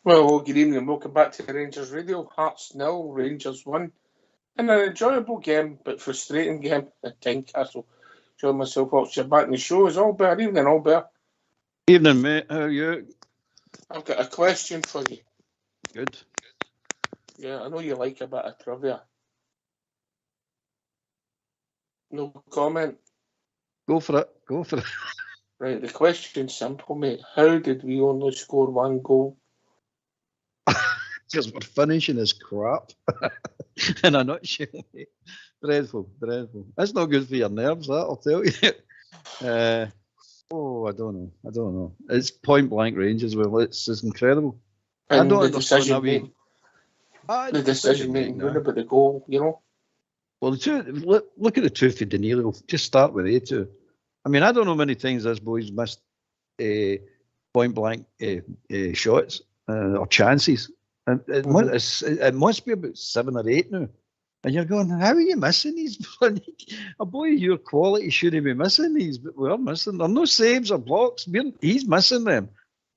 Well, good evening. Welcome back to Rangers Radio. Hearts 0, Rangers 1. And an enjoyable game, but frustrating game at Tynecastle. Enjoying myself watching back in the show. Is Albert. Evening, Albert. Evening, mate. How are you? I've got a question for you. Good. Yeah, I know you like a bit of trivia. No comment? Go for it. Right, the question's simple, mate. How did we only score one goal? Because we're finishing as crap. In a nutshell, mate. Dreadful. That's not good for your nerves, that, I'll tell you. I don't know. It's point blank Rangers. Well, it's incredible. And I don't the understand decision how we... making. The decision making, what about the goal, you know? Well, the two, look at the two for Danilo. Just start with the two. I mean, I don't know many times this boy's missed point blank shots or chances. And it must be about 7 or 8 now. And you're going, how are you missing these? A boy of your quality shouldn't be missing these, but we're missing. There are no saves or blocks. He's missing them.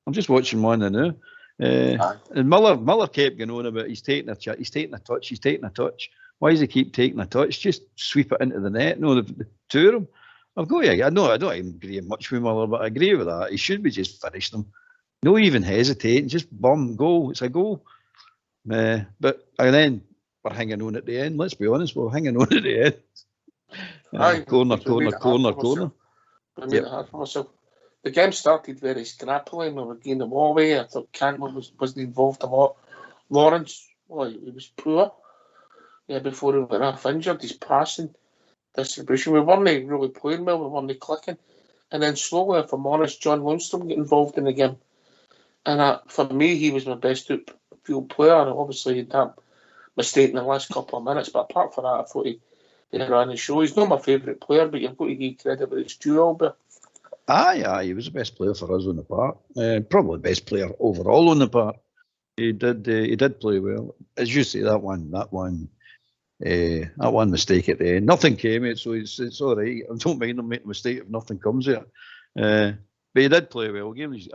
I'm just watching one now. And Miller kept going on about he's taking a touch. Why does he keep taking a touch? Just sweep it into the net. No, the two of them. I don't agree much with Miller, but I agree with that. He should be just finished them. No even hesitating, just bomb, goal. It's a goal. And then we're hanging on at the end. Let's be honest, we're hanging on at the end. Corner. I made it hard for myself. The game started very scrappily. We were getting the ball away. I thought Cantwell wasn't involved a lot. Lawrence, he was poor. Yeah, before he went off injured, his passing, distribution. We weren't really playing well. We weren't clicking. And then slowly, if I'm honest, John Lundstrom got involved in the game. And for me, he was my best outfield player. And obviously, he had that mistake in the last couple of minutes. But apart from that, I thought he ran the show. He's not my favourite player, but you've got to give credit where it's due, Albert. Aye, he was the best player for us on the park. Probably the best player overall on the park. He did play well. As you say, that one mistake at the end. Nothing came it, so it's all right. I don't mind him making a mistake if nothing comes here. But he did play well. I'll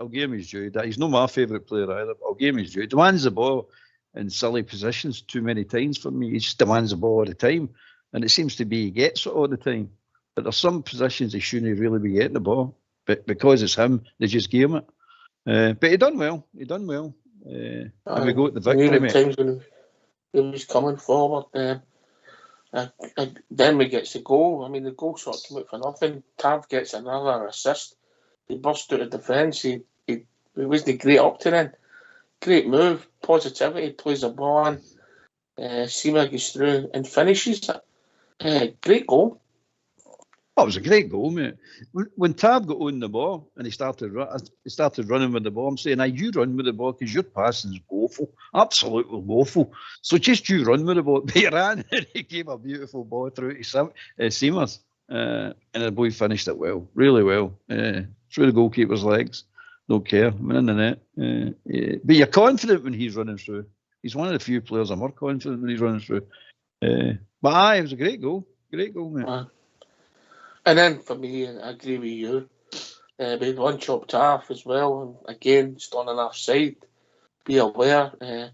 give him his due. He's not my favourite player either, but I'll give him his due. He demands the ball in silly positions too many times for me. He just demands the ball all the time. And it seems to be he gets it all the time. But there's some positions he shouldn't really be getting the ball. But because it's him, they just give him it. But he done well. And we got the victory, mate. Times when he was coming forward, then we get the goal. I mean, the goal sort of came out for nothing. Tav gets another assist. He burst out of defence. He wasn't great up to then. Great move, positivity, plays the ball in. Seema gets through and finishes it. Great goal. Oh, it was a great goal, mate. When Tav got on the ball and he started running with the ball, I'm saying, you run with the ball because your passing's woeful, absolutely woeful. So just you run with the ball. But he ran and he gave a beautiful ball through to Seamers. And the boy finished it well, really well. Through the goalkeeper's legs. Don't care. I'm in the net. But you're confident when he's running through. He's one of the few players I'm more confident when he's running through. But it was a great goal. Great goal, mate. And then for me, I agree with you. We had one chopped off as well. And again, just on an offside. Be aware.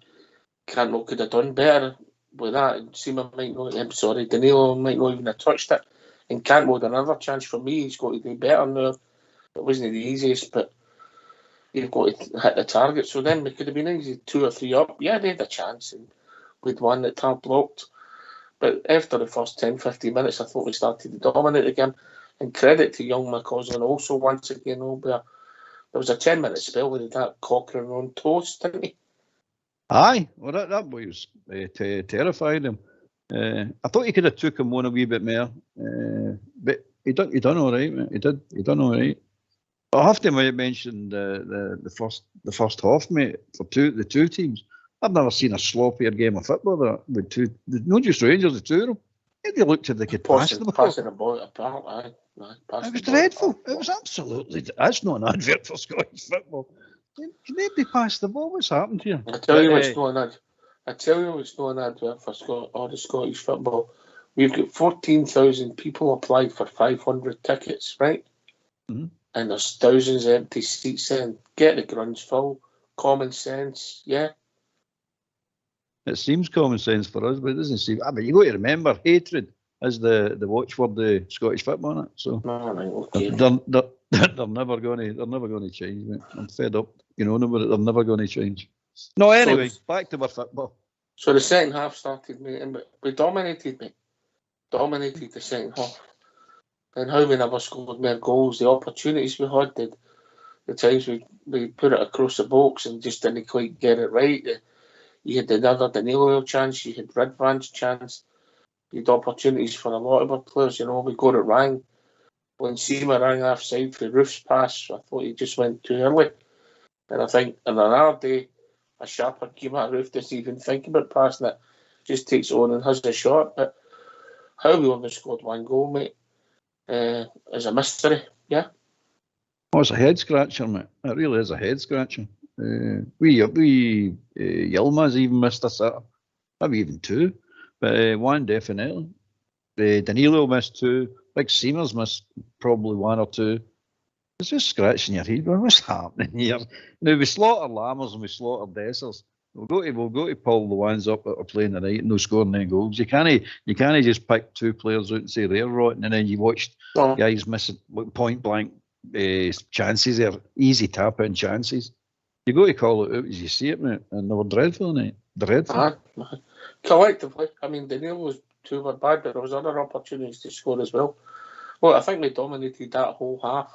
Cantwell could have done better with that. And Danilo might not even have touched it. And Cantwell had another chance for me. He's got to do better now. It wasn't the easiest, but you've got to hit the target. So then we could have been easy 2 or 3 up. Yeah, they had a chance. And with one that Tav blocked. But after the first 10, 15 minutes, I thought we started to dominate the game. And credit to young McCausland also, once again, Albert. There was a 10-minute spell with that Cochrane on toast, didn't he? Aye, well, that boy was terrified him. I thought he could have took him on a wee bit more. But he done all right, mate. He done all right. I have to mention the first half, mate, for the two teams. I've never seen a sloppier game of football with two, not just Rangers, the two of them. They looked as they could pass the ball. Passing the ball apart, aye. It was dreadful. It was absolutely. That's not an advert for Scottish football. Can nobody pass the ball? What's happened here? I tell you it's not an advert for all the Scottish football. We've got 14,000 people applied for 500 tickets, right? Mm-hmm. And there's thousands of empty seats in. Get the grunge full. common sense, yeah. It seems common sense for us, but it doesn't seem. I mean, you got to remember, hatred is the watchword the Scottish football, isn't it? So No, right, okay. they're never going to change, mate. I'm fed up. You know, they're never going to change. No, anyway, back to our football. So the second half started, mate, and we dominated, mate. Dominated the second half. And how we never scored more goals, the opportunities we had, the times we put it across the box and just didn't quite get it right. You had another Danilo chance, you had Redvan's chance, you had opportunities for a lot of our players, you know, we got it wrong. When Seema rang offside for Roofe's pass, I thought he just went too early. And I think on another day, a sharper keeper, Roofe doesn't even think about passing it, just takes it on and has a shot. But how we only scored one goal, mate, is a mystery, yeah? Oh, it's a head scratcher, mate. It really is a head scratcher. Yilmaz even missed a set. Maybe even two, but one definitely. Danilo missed two. Big Seamer's missed probably one or two. It's just scratching your head. What's happening here? Now we slaughter Lammers and we slaughter Dessers. We'll go to pull the ones up that are playing tonight and no scoring any goals. You can't just pick two players out and say they're rotten, and then you watched guys missing point blank chances there, easy tap in chances. You got to call it out as you see it, mate. And they were dreadful, mate. Dreadful. Collectively, I mean, Danilo's two were bad, but there was other opportunities to score as well. Well, I think we dominated that whole half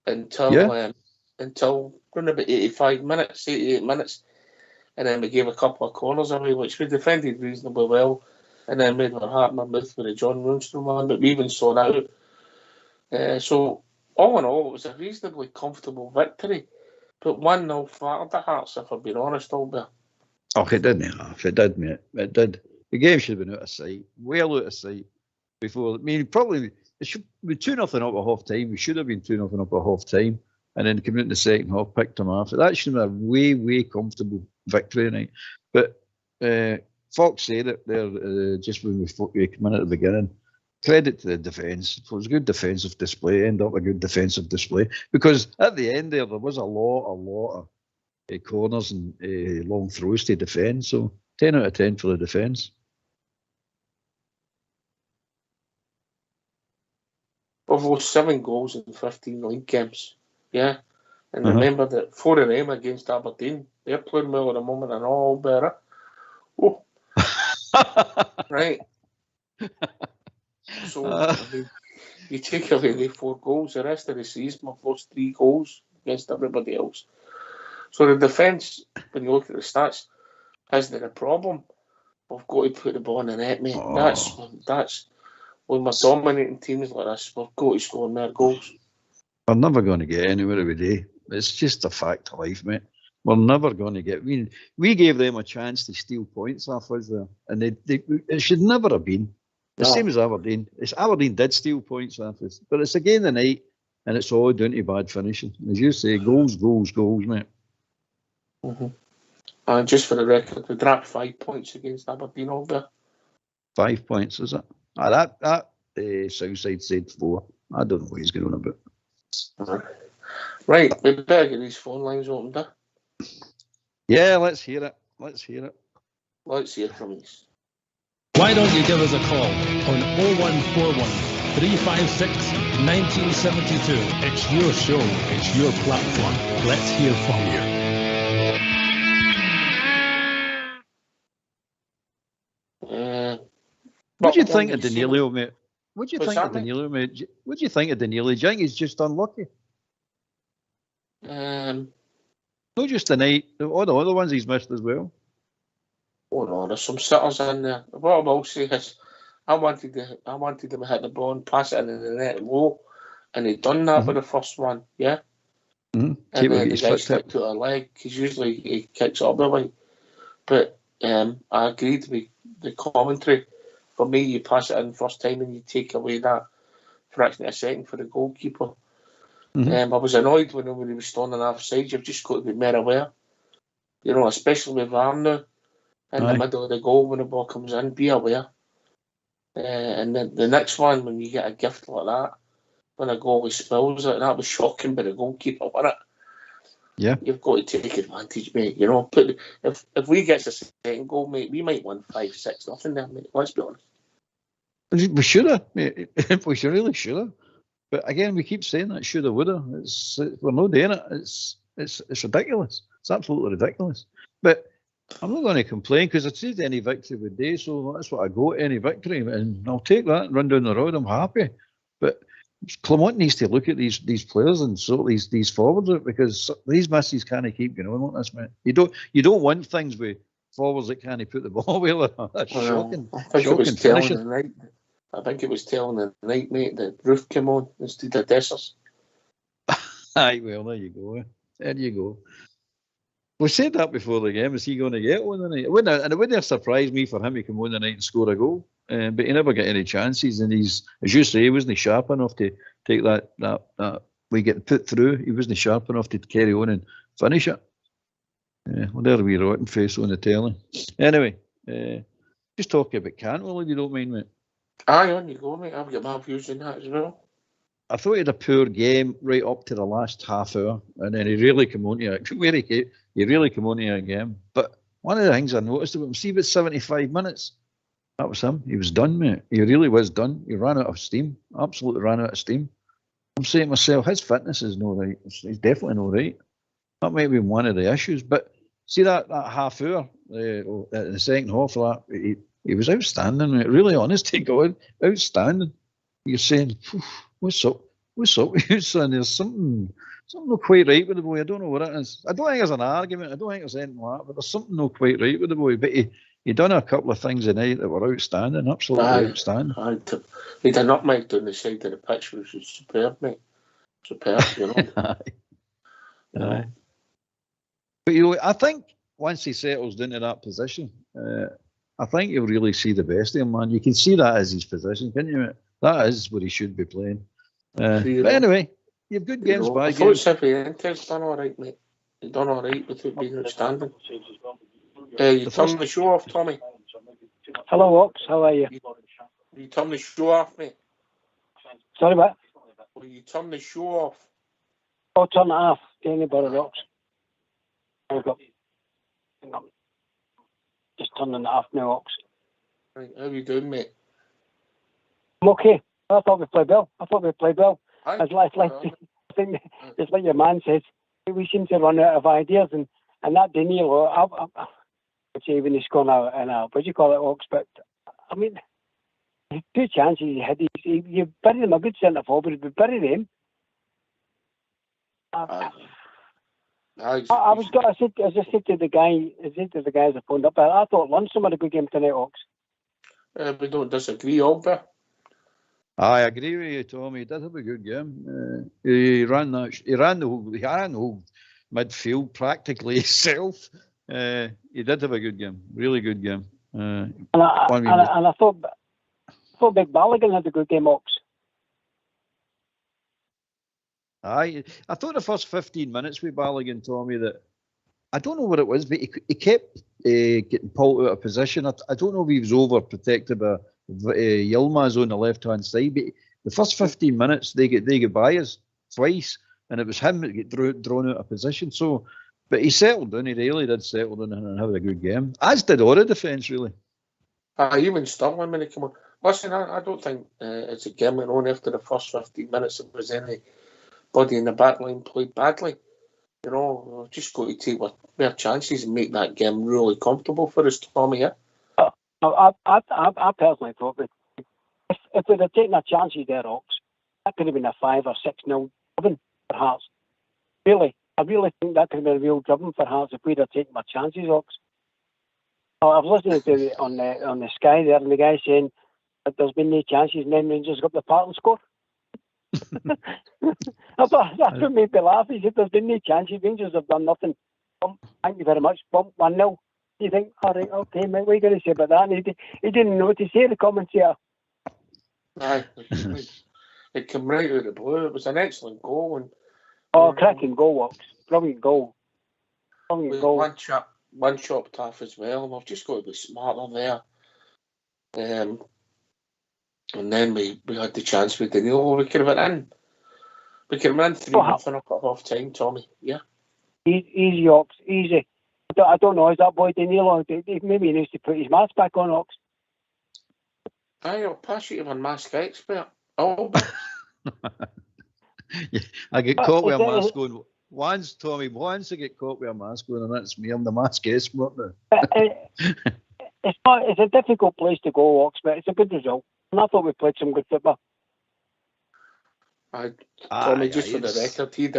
until around about 88 minutes, and then we gave a couple of corners away, which we defended reasonably well, and then made our heart in our mouth with the John Runstrom one, but we even saw that out. So, all in all, it was a reasonably comfortable victory, but 1-0 flattered the Hearts, if I'm being honest, Albert. Oh, it did, mate. It did, mate. It did. The game should have been out of sight, well out of sight, before. I mean, probably it should be 2-0 up at half time. We should have been 2-0 up at half time, and then come out in the second half, picked them off. That should have been a way comfortable victory tonight. But Fox said it there just when we came in at the beginning. Credit to the defence. It was a good defensive display. Ended up a good defensive display because at the end there was a lot of corners and long throws to defend. So 10 out of 10 for the defence. We've lost 7 goals in 15 league games. Yeah. And remember that 4 of them against Aberdeen. They're playing well at the moment and all better. Oh. Right. So, I mean, you take away the 4 goals, the rest of the season we've lost 3 goals against everybody else. So the defence, when you look at the stats, isn't a problem. We've got to put the ball in the net, mate. That's when we're dominating teams like this, we've got to score more goals. We're never going to get anywhere every day. It's just a fact of life, mate. We're never going to get. We gave them a chance to steal points off us there, and it should never have been. The same as Aberdeen. Aberdeen did steal points off us, but it's a game of the night, and it's all down to bad finishing. As you say, goals, mate. Mm-hmm. And just for the record, we dropped 5 points against Aberdeen all there. 5 points, is it? That Southside said 4. I don't know what he's going on about. Right, we better get these phone lines opened up. Yeah, let's hear it. Let's hear from you. Why don't you give us a call on 0141 356 1972. It's your show. It's your platform. Let's hear from you. What do you think of Danilo, mate? What do you think of Danilo, mate? What do you think of Danilo? Do you think he's just unlucky? Not just tonight, all the other ones he's missed as well. Oh no, there's some sitters in there. What I will say is, I wanted him to hit the ball and pass it in the net low, and he'd done that with the first one, yeah. And then the guy slipped to a leg, because usually he kicks up the way. But I agreed with the commentary. For me, you pass it in first time and you take away that fraction of a second for the goalkeeper. I was annoyed when he was standing offside. You've just got to be more aware. You know, especially with VAR now. In the middle of the goal when the ball comes in, be aware. And then the next one, when you get a gift like that, when a goalie spills it, that was shocking by the goalkeeper, wasn't Yeah. You've got to take advantage, mate. You know, if we get a second goal, mate, we might win 5-6-0 there, mate. Let's be honest. We should have, mate. We really should have. But again, we keep saying that shoulda, woulda. We're not doing it. It's ridiculous. It's absolutely ridiculous. But I'm not going to complain because I said any victory would do, so that's what I go to, any victory, and I'll take that and run down the road. I'm happy. But Clement needs to look at these players and sort these forwards out, because these misses can't keep going on like this, mate. You don't want things with forwards that can't put the ball away. That's shocking. I think it was telling the night. I think it was telling the night, mate, that Roofe came on instead of Dessers. Aye, well, there you go. There you go. We said that before the game. Is he going to get one tonight? It wouldn't have surprised me for him to come on tonight and score a goal. But he never got any chances, and he's, as you say, he wasn't sharp enough to take that we get put through. He wasn't sharp enough to carry on and finish it. Well, there we rotten face on the telly. Anyway, just talking about Cantwell, if you don't mind, mate. Aye, on you go, mate. I've got my views on that as well. I thought he had a poor game right up to the last half hour, and then he really came on to it. He really came on to a game. But one of the things I noticed about him, see about 75 minutes, that was him. He was done, mate. He really was done. He ran out of steam. Absolutely ran out of steam. I'm saying to myself, his fitness is not right. He's definitely not right. That might be one of the issues. But see that half hour, the second half of that, he was outstanding, mate. Really, honest to God, outstanding. You're saying, what's up with you, son? There's something not quite right with the boy. I don't know what it is. I don't think there's an argument. I don't think there's anything like that, but there's something not quite right with the boy. But he done a couple of things tonight that were outstanding, absolutely outstanding. He did not make down the side of the pitch, which was superb, mate. Superb, you know. Aye. But you know, I think once he settles into that position, I think you'll really see the best of him, man. You can see that as his position, can't you, mate? That is where he should be playing. But anyway, you've good games, bad games. I thought Cifuente's done all right, mate. He done all right without being outstanding. You turn the show off, Tommy. Hello, Ox. How are you? You turn the show off, mate. Sorry, what? Will you turn the show off? Oh, turn it off. Anybody, Ox? Hang on. Just turning it off now, Ox. Right, how you doing, mate? I'm okay. I thought we played well. It's like your man says, we seem to run out of ideas, and that Danilo, I would say when he's gone out and what do you call it, Ox? But I mean, two chances he had. You buried him, a good centre forward, but buried him. I said to the guy as I phoned up, I thought Lundstrom had a good game tonight, Ox. We don't disagree, Olga. I agree with you, Tommy. He did have a good game. He ran the whole midfield practically himself. He did have a good game, really good game. And I thought Big Balogun had a good game, Ox. I thought the first 15 minutes with Balogun, Tommy, that I don't know what it was, but he kept getting pulled out of position. I don't know if he was overprotected by Yilmaz on the left-hand side, but the first 15 minutes they get by us twice, and it was him that get drawn out of position. So, but he settled down. He really did settle down and have a good game. As did all the defence, really. Even Sterling when he came on. Listen, I don't think it's a game went on after the first 15 minutes. It was anybody in the back line played badly. You know, we've just got to take more chances and make that game really comfortable for us, Tommy. Yeah. I personally thought that if they'd have taken a chance there, Ox, that could have been a 5 or 6-0 driven for Hearts. Really, I really think that could have been a real driven for Hearts if we'd have taken our chances, Ox. I was listening to on the Sky there, and the guy saying that there's been no chances, and then Rangers got up the park and scored. That's what made me laugh. He said there's been no chances, Rangers have done nothing. Thank you very much. 1-0. You think, all right, okay, mate, what are you going to say about that? And he didn't know what to say, the commentator. Aye, it came right out of the blue. It was an excellent goal. Cracking goal, Ox. Brilliant goal. One chopped off as well. We've just got to be smarter there. And then we had the chance with Danilo. We could have been in. We could have been 3-0 up at half time, Tommy. Yeah. Easy, Ox, easy. I don't know, is that boy Danilo? Maybe he needs to put his mask back on, Ox. I'll pass you to one mask expert. Oh, Yeah, I get caught with a mask on. Once, Tommy, once I get caught with a mask on, and that's me. I'm the mask expert now. It's a difficult place to go, Ox, but it's a good result. And I thought we played some good football. Tommy, just for the record, he had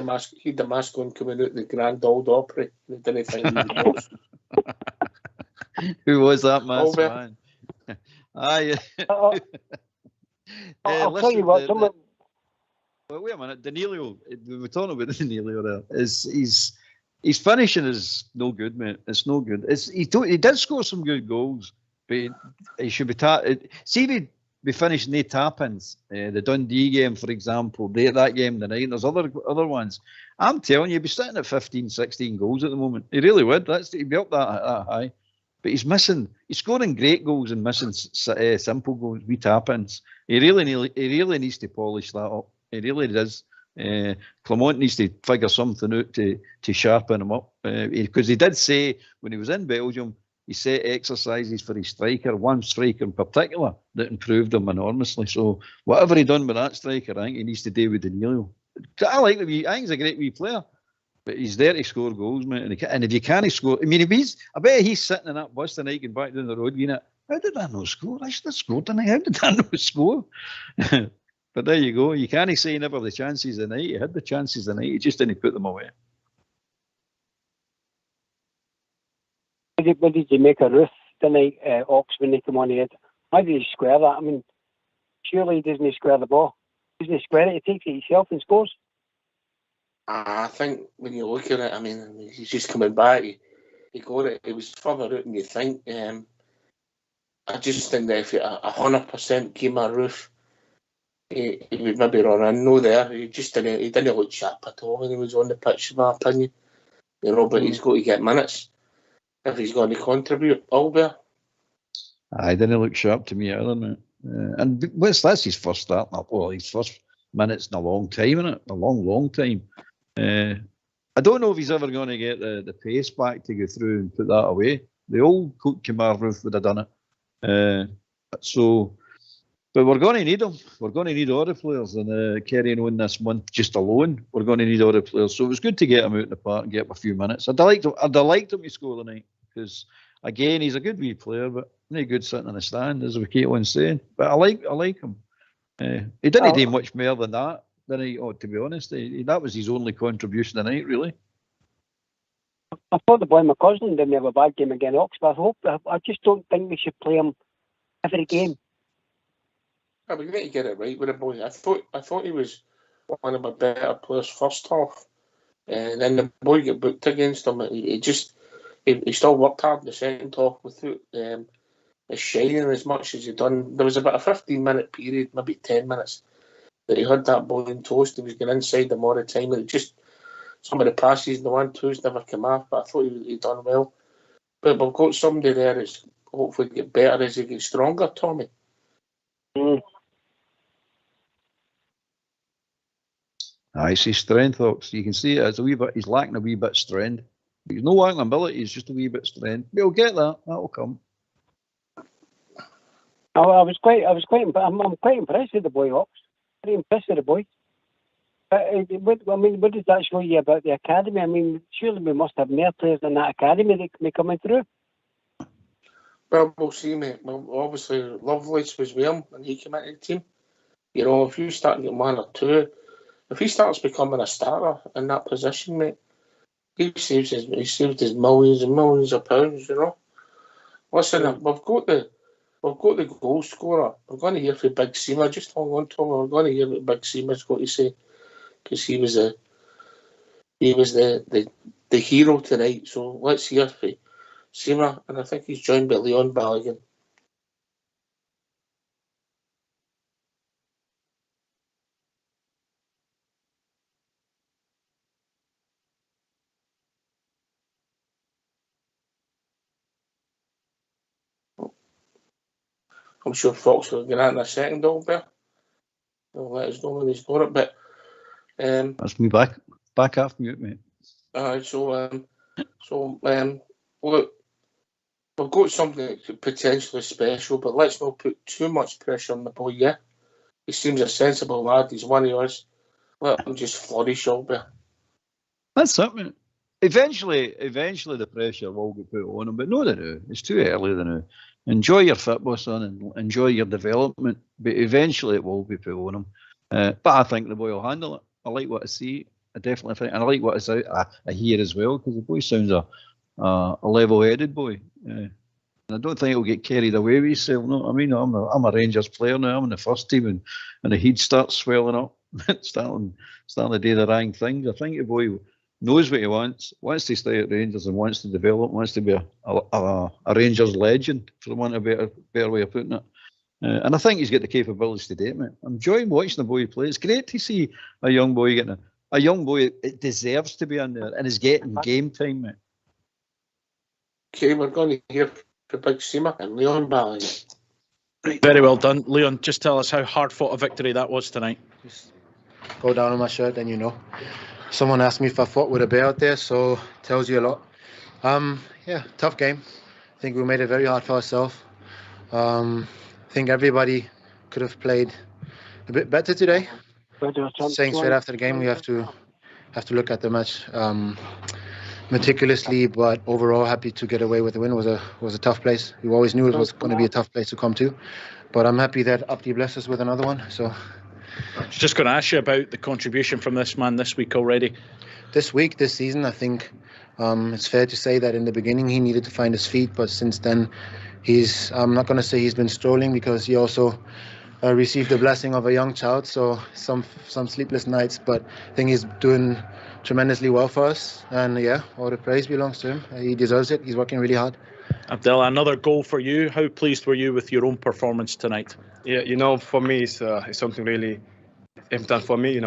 the mask on coming out the Grand Old Opry. They didn't think he was. Who was that mask man? Aye. I'll tell you what. Well, wait a minute, Danilo. We were talking about Danilo there. His finishing is no good, mate. It's no good. He did score some good goals, but he should be see if he'd be finishing the tap-ins, the Dundee game, for example, that game tonight, and there's other ones. I'm telling you, he'd be sitting at 15, 16 goals at the moment. He really would. He'd be up that high. But he's scoring great goals and missing simple goals, wee tap-ins. He really needs to polish that up. He really does. Clement needs to figure something out to sharpen him up. Because he did say when he was in Belgium, he set exercises for his striker, one striker in particular, that improved him enormously. So whatever he done with that striker, I think he needs to do with Danilo. I think he's a great wee player. But he's there to score goals, mate. And if you can't score, I mean, I bet he's sitting in that bus tonight going back down the road, how did I not score? I should have scored tonight. How did I not score? But there you go. You can't say never the chances tonight. He had the chances tonight. He just didn't put them away. What did you make of Roofe tonight, Ox, when they come on the head? How did he square that? I mean, surely he doesn't square the ball. Doesn't he square it? He takes it himself and scores. I think when you look at it, I mean, he's just coming back. He got it. It was further out than you think. I just think that if 100% came at Roofe, he would maybe run in. No, there. He didn't look sharp at all when he was on the pitch, in my opinion. But he's got to get minutes if he's going to contribute. Albert. I didn't look sharp to me either, mate. And that's his first start. Well, his first minutes in a long time, isn't it? A long time. I don't know if he's ever going to get the pace back to go through and put that away. The old Kamar Roofe would have done it. But we're going to need him. We're going to need all the players. And carrying on this month just alone, we're going to need all the players. So it was good to get him out in the park and get him a few minutes. I'd have liked him to score tonight because, again, he's a good wee player, but not good sitting in the stand, as we keep on saying. But I like him. He didn't do much more than that. To be honest, that was his only contribution tonight, really. I thought the boy, my cousin, didn't have a bad game against Ox, but I just don't think we should play him every game. We need to get it right with the boy. I thought he was one of my better players first half, and then the boy got booked against him. He still worked hard in the second half without shining as much as he done. There was about a 15-minute period, maybe 10 minutes, that he had that ball in toast. He was going inside them all the time. And just some of the passes and the 1-2s never come off, but I thought he done well. But we've got somebody there that's hopefully get better as he gets stronger, Tommy. I see strength, Ox. You can see it as a wee bit. He's lacking a wee bit of strength. He's no lacking ability. He's just a wee bit of strength. We'll get that. That'll come. I'm quite impressed with the boy, Ox. Very impressed with the boy. What does that show you about the academy? I mean, surely we must have more players in that academy that may coming through. Well, we'll see, mate. Well, obviously, Lovelace was with him when he came into the team. If you start getting one or two, if he starts becoming a starter in that position, mate, he saves his millions and millions of pounds. Listen, we've got the goal scorer. We're going to hear from Big Seamer. Just hang on to him. We're going to hear what Big Seamer's got to say because he was the hero tonight. So let's hear from Seamer, and I think he's joined by Leon Balogun. I'm sure Fox will get that in a second, Albert. He'll let us know when he's got it. But that's me back off mute, mate. Look, we've got something that could potentially special, but let's not put too much pressure on the boy. Yeah, he seems a sensible lad. He's one of us. Let him just flourish a bit. That's something. Eventually the pressure will be put on him, but not now. It's too early now. Enjoy your football, son, and enjoy your development. But eventually it will be put on him. But I think the boy will handle it. I like what I see. I definitely think, and I like what I hear as well, because the boy sounds a level-headed boy. And I don't think he'll get carried away with himself. No, I mean, I'm a Rangers player now. I'm in the first team, and the heat starts swelling up, starting to do the wrong things. I think the boy knows what he wants to stay at Rangers and wants to develop, wants to be a Rangers legend, for want of a better way of putting it. And I think he's got the capabilities to do it, mate. I'm enjoying watching the boy play. It's great to see a young boy getting a young boy. It deserves to be in there and is getting game time, mate. Okay, we're going to hear from Big Seamer and Leon Bally. Very well done, Leon. Just tell us how hard fought a victory that was tonight. Just go down on my shirt and you know. Someone asked me if I fought with a bear out there, so tells you a lot. Yeah, tough game. I think we made it very hard for ourselves. I think everybody could have played a bit better today. Saying straight after the game, we have to look at the match meticulously, but overall happy to get away with the win. It was a tough place. We always knew it was going to be a tough place to come to, but I'm happy that Abdi blessed us with another one. So. I was just going to ask you about the contribution from this man this week already. This season, I think it's fair to say that in the beginning he needed to find his feet, but since then I'm not going to say he's been strolling, because he also received the blessing of a young child, so some sleepless nights, but I think he's doing tremendously well for us, and yeah, all the praise belongs to him. He deserves it. He's working really hard. Abdel, another goal for you. How pleased were you with your own performance tonight? Yeah, for me, it's something really important for me,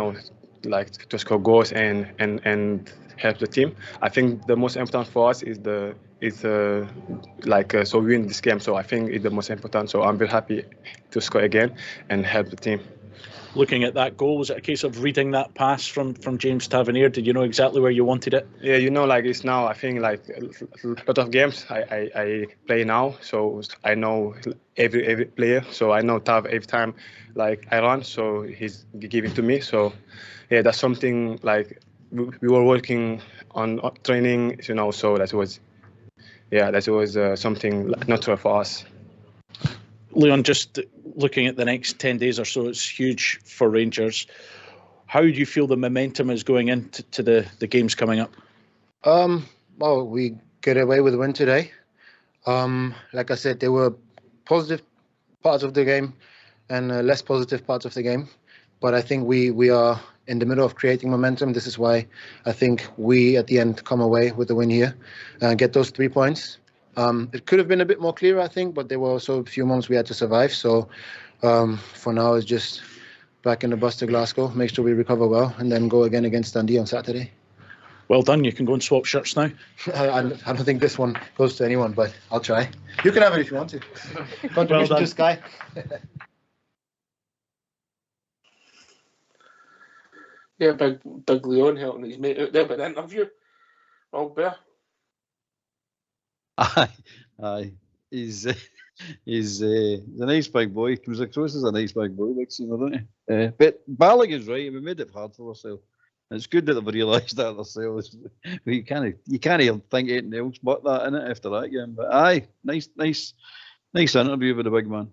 like to score goals and help the team. I think the most important for us is so we win this game. So I think it's the most important. So I'm very happy to score again and help the team. Looking at that goal, was it a case of reading that pass from James Tavernier? Did you know exactly where you wanted it? Yeah, it's now, I think, like a lot of games I play now, so I know every player. So I know Tav every time, like I run, so he's giving to me. So yeah, that's something like we were working on training, so that was something natural for us. Leon, just looking at the next 10 days or so, it's huge for Rangers. How do you feel the momentum is going into the games coming up? Well, we get away with a win today. Like I said, there were positive parts of the game and less positive parts of the game. But I think we are in the middle of creating momentum. This is why I think we, at the end, come away with the win here and get those 3 points. It could have been a bit more clear, I think, but there were also a few moments we had to survive. So for now, it's just back in the bus to Glasgow, make sure we recover well, and then go again against Dundee on Saturday. Well done. You can go and swap shirts now. I don't think this one goes to anyone, but I'll try. You can have it if you want to. Contribution to Sky. Yeah, big Leon helping his mate out there with the interview. All bear. Aye. He's a nice big boy. He comes across as a nice big boy, like Seamer, don't he? But Balogun's right. We made it hard for ourselves. It's good that they've realised that themselves. You can't think anything else but that in it after that game. But aye, nice interview with the big man.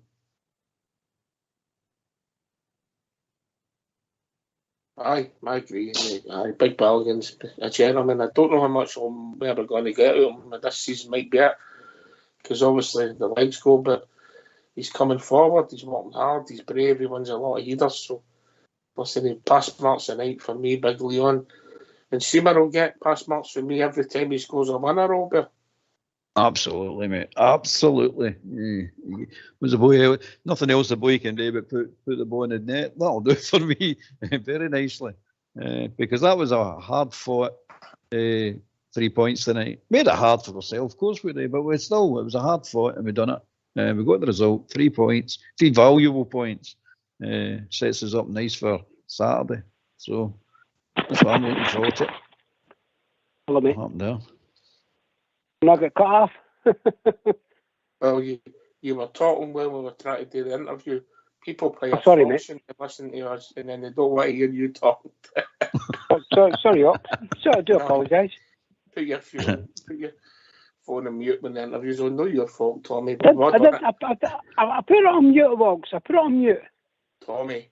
Aye, I agree, mate. Aye, Big Balogun's a gentleman. I don't know how much we're ever going to get out of him this season, might be it, because obviously the legs go, but he's coming forward, he's working hard, he's brave, he wins a lot of headers, so listen, he pass marks tonight for me, Big Leon. And Seamer will get pass marks for me every time he scores a winner, Robert. Absolutely, mate. Absolutely. Yeah. Was a boy, nothing else the boy can do but put the ball in the net. That'll do for me very nicely. Because that was a hard-fought 3 points tonight. Made it hard for ourselves, of course we did, but it was a hard fought and we done it. We got the result, 3 points, 3 valuable points. Sets us up nice for Saturday. So that's what I'm looking forward to. Follow me. Up there. Not get cut off. Well, you were talking when we were trying to do the interview. People play a Sorry, mate. function to listen to us, and then they don't want to hear you talk. Sorry, Ox. So I do apologise. Put your phone on mute when the interview's on. No, your fault, Tommy. I put it on mute, Ox. I put it on mute. Tommy,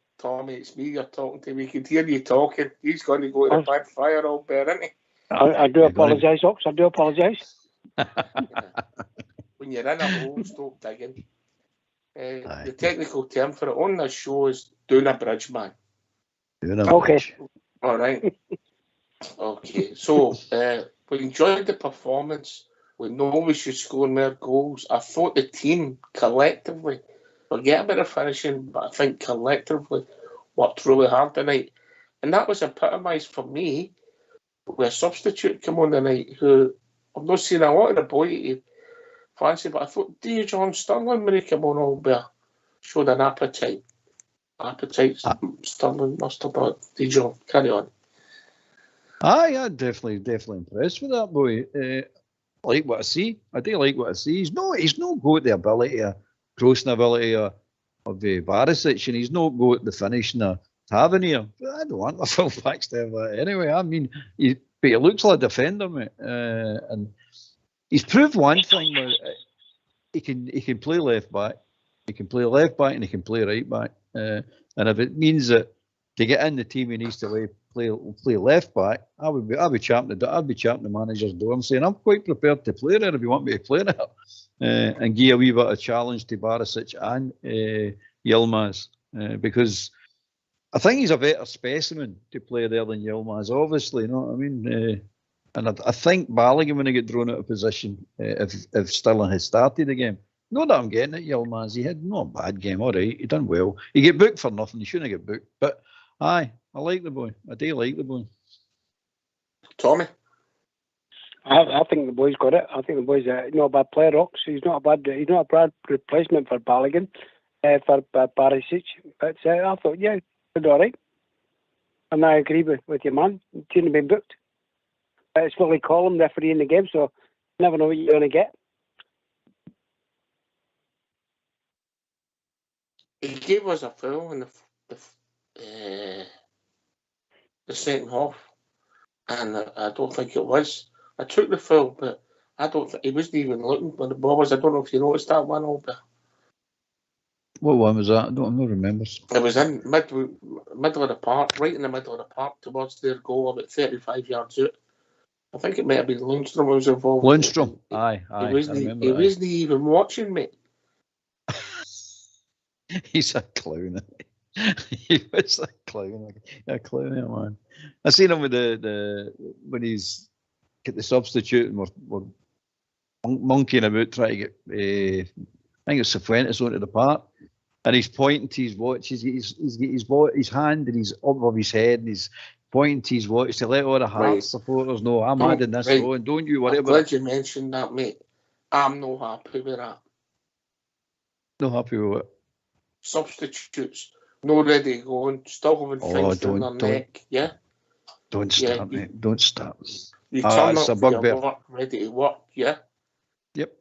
it's me you're talking to. We can hear you talking. He's going to go to the backfire all bear, isn't he? I do apologise, Ox. I do apologise. When you're in a hole, stop digging. The technical term for it on this show is doing a bridge, man. Okay. All right. Okay. So we enjoyed the performance. We know we should score more goals. I thought the team collectively, forget about the finishing, but I think collectively worked really hard tonight. And that was epitomised for me with a substitute come on tonight who I've not seen a lot of the boy to fancy, but I thought D. John Sterling when he came on all better showed an appetite. Sterling must have brought D. John. Carry on. I'm definitely impressed with that boy. I like what I see. I do like what I see. He's no got the ability, crossing ability of Barisic, and he's not got the finishing of Tavernier. I don't want my full backs to have that anyway. I mean, but he looks like a defender, mate. And he's proved one thing where he can play left back. He can play left back and he can play right back. And if it means that to get in the team he needs to play left back, I'd be champing the manager's door and saying I'm quite prepared to play there if you want me to play there, and give a wee bit of challenge to Barisic and Yilmaz, because I think he's a better specimen to play there than Yilmaz, obviously, you know what I mean? And I think Balogun, when he get thrown out of position, if Sterling had started the game, not that I'm getting at Yilmaz, he had not a bad game, all right, he done well. He get booked for nothing, he shouldn't get booked, but aye, I like the boy. I do like the boy. Tommy? I think the boy's got it. I think the boy's not a bad player, Ox. He's not a bad replacement for Balogun, for Barisic. But I thought, yeah, he did all right. And I agree with your man. He shouldn't have been booked. It's Willie Collum referee in the game, so you never know what you're going to get. He gave us a foul in the second half, and I don't think it was. I took the foul, but I don't think he wasn't even looking when the ball was. I don't know if you noticed that one over. What one was that? I don't remember. It was in middle of the park, right in the middle of the park towards their goal, about 35 yards out. I think it might have been Lundstrom who was involved. Lundstrom, aye. He wasn't even watching, mate. He's a clown. He was a clown, man. I seen him with the when he's get the substitute and we're monkeying about trying to get I think it's Cifuentes onto the park, and he's pointing to his watch. He's got his hand and he's up above his head and he's pointing to his watch to let all the Hearts supporters know I'm adding this on. Don't you worry about it. I'm glad you mentioned that, mate. I'm not happy with that. Not happy with it. Substitutes, not ready to go on, still having things in their neck, yeah? Don't start, mate. Don't start. You turn up for your work, ready to work, yeah? Yep.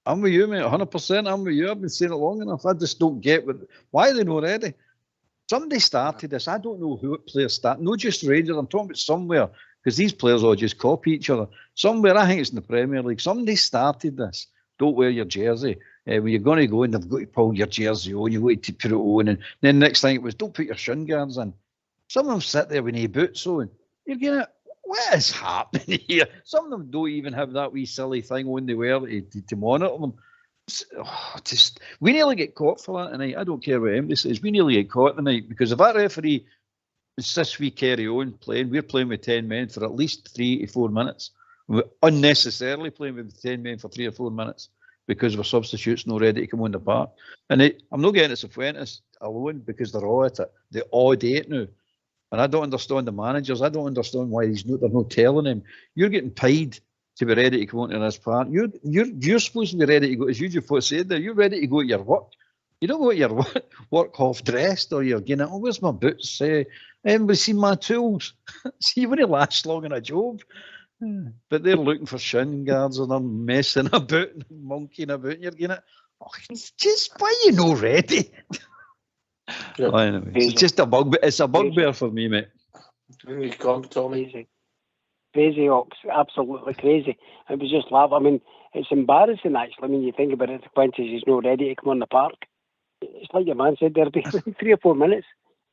I'm with you, mate, 100%. I'm with you. I've been saying it long enough. I just don't get why are they not ready? Somebody started this. I don't know who players start. Not just Rangers. I'm talking about somewhere, because these players all just copy each other. Somewhere, I think it's in the Premier League. Somebody started this. Don't wear your jersey. When you're going to go in, they've got to pull your jersey on, you've got to put it on, and then next thing it was, don't put your shin guards in. Some of them sit there with no boots on. You're going, what is happening here? Some of them don't even have that wee silly thing on they wear to monitor them. We nearly get caught for that tonight. I don't care what anybody says. We nearly get caught tonight, because if that referee insists we carry on playing, we're playing with 10 men for at least 3 to 4 minutes. We're unnecessarily playing with 10 men for 3 or 4 minutes, because our substitutes not ready to come on the park. And I'm not getting at Cifuentes alone, because they're all at it. They're all at it now. And I don't understand the managers. I don't understand why they're not telling him. You're getting paid to be ready to come onto this park. You're supposed to be ready to go, as you just said there, you're ready to go to your work. You don't go to your work half dressed, or you're getting, where's my boots? Anybody seen my tools? See, when it lasts long in a job. But they're looking for shin guards and they're messing about and monkeying about. And you're going, oh, it's just why you not ready? Yep. Well, anyway, it's just a bugbear. It's a bugbear for me, mate. You come, Tommy. Crazy, Ox. Absolutely crazy. It was just laugh. I mean, it's embarrassing, actually. I mean, you think about it, Quintus is not ready to come on the park. It's like your man said, there'll be 3 or 4 minutes.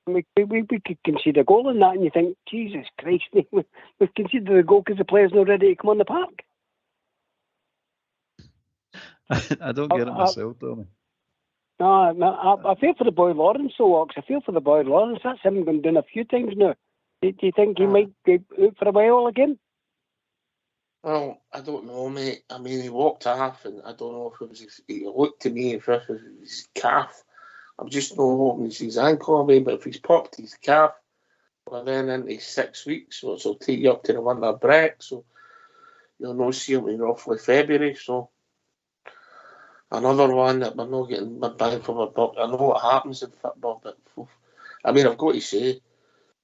We could concede a goal in that, and you think, Jesus Christ, we've conceded the goal because the player's not ready to come on the park. I don't get it myself, Tommy. No, I feel for the boy Lawrence, so Ox. I feel for the boy Lawrence. That's him been doing a few times now. Do you think he might be out for a while again? Well, I don't know, mate. I mean, he walked off, and I don't know if it was it looked to me if it was his calf. I'm just not hoping it's his ankle away, but if he's popped his calf, well, then into 6 weeks, so it'll take you up to the winter break, so you'll not see him in roughly February, so another one that we're not getting bang for our buck. I know what happens in football, but I mean, I've got to say,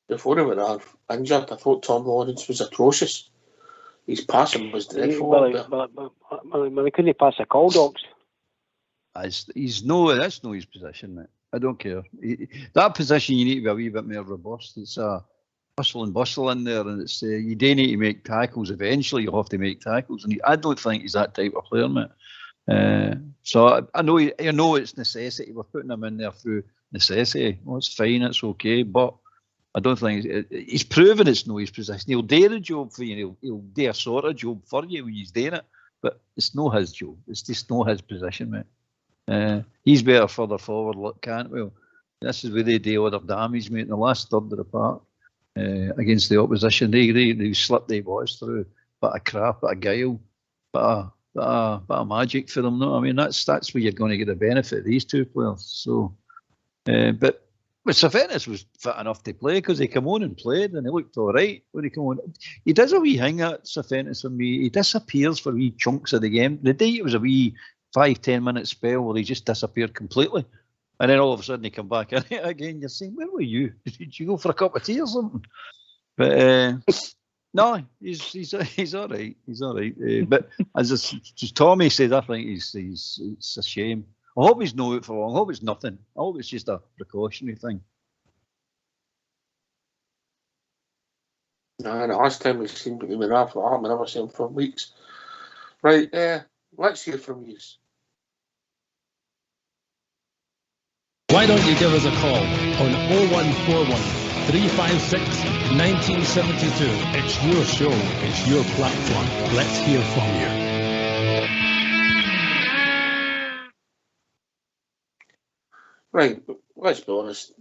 before he went injured, I thought Tom Lawrence was atrocious. His passing was dreadful. Well, he couldn't pass a call, Docs. That's no his position, mate. I don't care. That position, you need to be a wee bit more robust. It's a hustle and bustle in there, and it's you do need to make tackles. Eventually, you'll have to make tackles, and I don't think he's that type of player, mate. So I know it's necessity. We're putting him in there through necessity. Well, it's fine, it's okay, but I don't think he's proven it's not his position. He'll do the job for you. He'll do a sort of job for you when he's doing it, but it's not his job. It's just not his position, mate. He's better further forward, look, Cantwell. This is where they do all their damage, mate. In the last third of the park against the opposition, they slipped their boys through. Bit of crap, bit of guile, bit of magic for them. No, I mean that's where you're going to get the benefit of these two players. So, but Safenis was fit enough to play because he came on and played and he looked all right when he came on. He does a wee hang at Safenis for me. He disappears for wee chunks of the game. The day it was a wee 5-10 minute spell where he just disappeared completely, and then all of a sudden he come back in it again. You're saying, where were you? Did you go for a cup of tea or something? But no, he's all right. He's all right. But as Tommy said, I think it's a shame. I hope he's not out for long. I hope it's nothing. I hope it's just a precautionary thing. No, the last time we've seen him in half I've never seen him for weeks. Right, let's hear from you. Why don't you give us a call on 0141 356 1972. It's your show. It's your platform. Let's hear from you. Right, let's be honest.